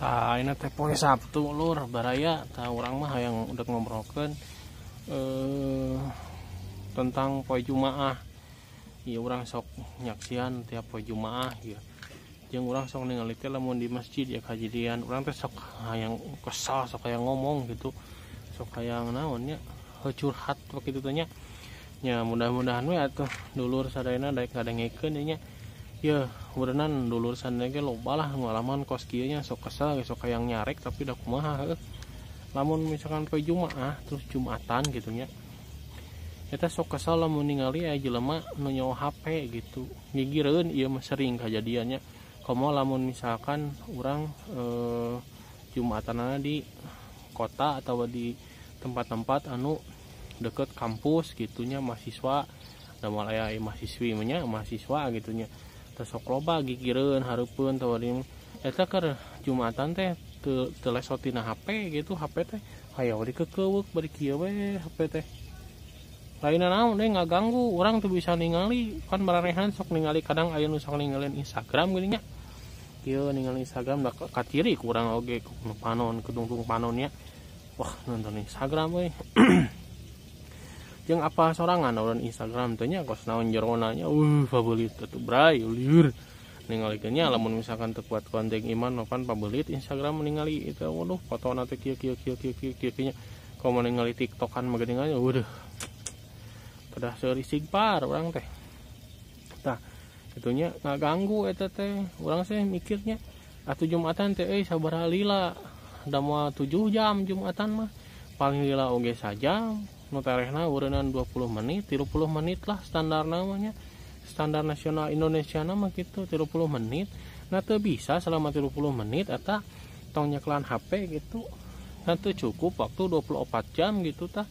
Ini teh poe Sabtu lur baraya tah urang mah yang udah ngobrolkeun tentang poe Jumaah. Ieu urang sok nyaksian tiap poe Jumaah ieu. Jeung urang sok ningali teh lamun di masjid ya kajadian urang teh sok hayang kesal, sok hayang ngomong gitu. Sok hayang naon nya curhat kitu teh nya. Ya mudah-mudahan we atuh dulur sadayana daek ngadengekeun nya. Ya, berenang dulur sana ge loba lah ngalaman kos kieu nya sok kesel sok hayang nyarek tapi da kumaha heuh. Lamun misalkan poe Jumaah terus Jumatan gitu nya. Eta sok kesel lamun ningali aya jelema nu nyawa HP gitu. Gigireun ieu mah sering kajadiannya. Komo lamun misalkan urang Jumatanana di kota atau di tempat-tempat anu deket kampus gitunya mahasiswa da moal aya mahasiswi nya mahasiswa gitunya. Sok loba gigireun hareupeun tawari eta keur Jumatan teh teu lesotina HP gitu. HP teh hayang dikeukeuweuk bari kieu we HP teh. Lainna naon deui ngaganggu urang teu bisa ningali kan bararehan sok ningali kadang aya nu sok ningalin Instagram geuning nya. Kieu ningali Instagram da kaciri ku urang oge ku panon kedungdung panonnya. Wah nonton Instagram we. Jeung apa sorangan urang Instagram teh nya kos naon jerona nya pabeulit atuh bray lieur ningalikeun nya lamun misalkan teu kuat konten iman pan pabeulit Instagram ningali itu waduh fotona teh kieu nya komo ningali TikTokan mah geuningan waduh kedah seur istighfar urang teh tah kitunya ngaganggu eta teh urang teh mikirnya atuh Jumatan teh sabaraha lila da moal 7 jam Jumatan mah paling lila oge sajam nu tarehna ureunan 20 menit 30 menit lah standar namanya standar nasional Indonesia mah gitu 30 menit nah teu bisa selama 30 menit eta tong nyeklan HP gitu nah teu cukup waktu 24 jam gitu tah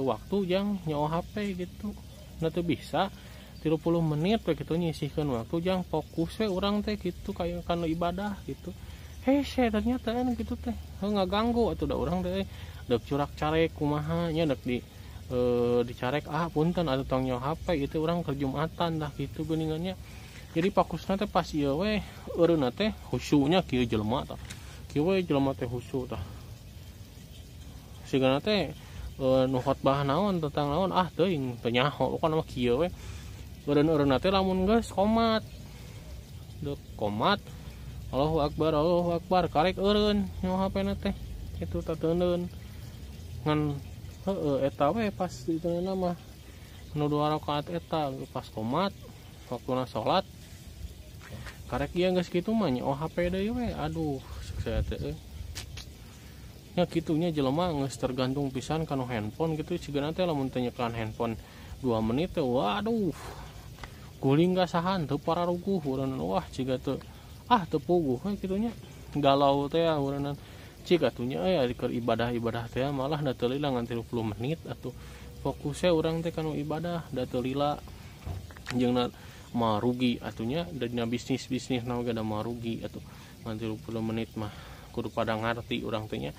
waktu yang nyawa HP gitu nah teu bisa 30 menit we kitu nyisihkeun waktu jang fokus we urang teh gitu kayak kana ibadah gitu hese ternyata gitu teh ngaganggu atuh da urang teh dek curak carek kumaha nya dek dicarek punten atuh tong nyawa HP itu urang keur Jumatan dah gitu geuningannya. Jadi fokusna teh pas ieu we eureunna teh khusyuknya kieu jelema tah. Kieu we jelema teh khusyuk tah. Sigana teh nu khotbah naon tentang naon teuing teu nyaho pokona mah kieu we. Eureun-eureunna teh lamun geus qomat. Dek qomat Allahu Akbar karek eureun nyawa HP-na teh. Itu tateundeun ngan eta we pas dituna mah nu 2 rakaat eta pas qomat waktuna salat karek ieu geus kitu mah nyawa HP deui we aduh saya teh nya kitunya jelema geus tergantung pisan kana handphone gitu cigana teh lamun teu nyekelan handphone 2 menit teh waduh guling gasahan teu pararuguh urang wah ciga teu teu puguh we kitunya galau teh urang cik atunya keur ibadah teh malah da teu lila ngan 30 menit atuh fokusnya urang teh kana ibadah da teu lila jeung mah rugi atunya dina bisnis na oge da mah rugi atuh ngan 30 menit mah kudu pada ngarti urang teh nya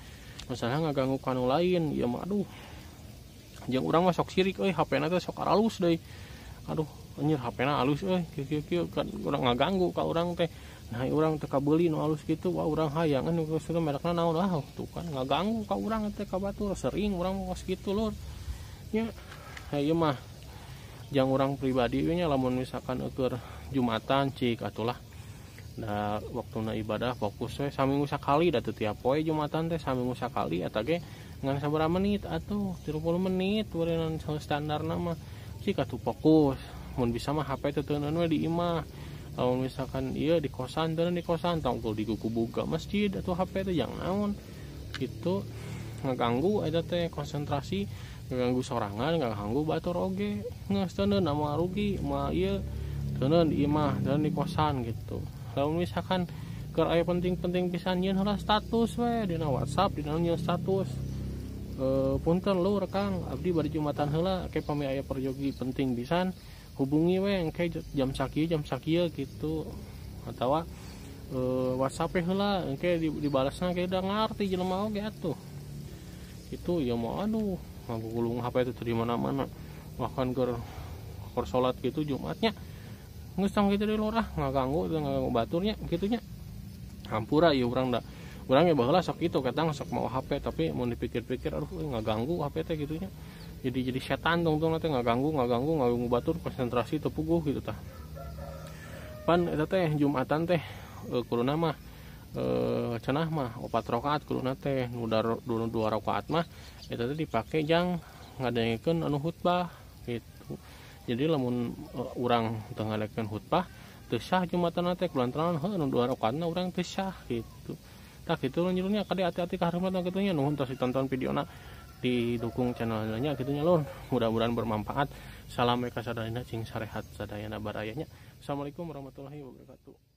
masalah ngaganggu kanu lain ya mah aduh jeung urang mah sok sirik HP-na teh sok alus deui aduh anjir HP-na alus kieu kan urang ngaganggu ka urang teh. Nah urang teh kabeuli nu alus kitu wah urang hayang anu geus merekna naon tuh kan ngaganggu ka urang teh ka batur sering urang kos kitu lur nya ieu mah jang urang pribadi we nya lamun misalkan keur Jumatan cik atulah da waktuna ibadah fokus we saminggu sakali da teu tiap poe Jumatan teh saminggu sakali eta ge ngan sabaraha menit atuh 30 menit urang standarna mah cik atuh fokus mun bisa mah HP teh teuneun we di imah. Kalau misalkan iya di kosan tangkul di kuku buka masjid atau HP itu yang naon gitu ngaganggu ada teh konsentrasi ngaganggu sorangan ngaganggu batur oge geus teuneun mah rugi mah ieu teuneun di imah dan di kosan gitu. Kalau misalkan keur aya penting-penting pisan nyeun heula status we dina WhatsApp dina nyeun status punten lur Kang abdi bari Jumatan heula ke pami aya perjogi penting pisan hubungi we engke jam sakieu gitu atawa WhatsApp heula engke dibalasna ge da ngarti jelema oge atuh itu ya mau aduh ngagulung HP itu di mana-mana bahkan keur salat gitu Jumatnya geus tong kitu deui lurah ngaganggu baturnya kitunya hampura ieu urang da Urang ya baheula sok itu kadang sok mau HP tapi mau dipikir-pikir aduh ngaganggu HP teh gitunya. Jadi setan tong teh ngaganggu batur konsentrasi teu puguh gitu tah. Pan eta teh Jumatan teh kuluna mah cenah mah 4 rakaat kuluna teh nu 2 rakaat mah eta teh dipake jang ngadengkeun anu khutbah gitu. Jadi lamun urang teu ngadengkeun khutbah teu sah Jumatan teh kulantaran anu 2 rakaatna urang teu sah gitu. Tah kitu nyuruhnya kade hati-hati ka hareup kitu nya nuhun tos ditonton videona didukung channelnya kitu nya lur. Mudah-mudahan bermanfaat. Salam mereka sadayana cing sarehat sadayana barayanya. Assalamualaikum warahmatullahi wabarakatuh.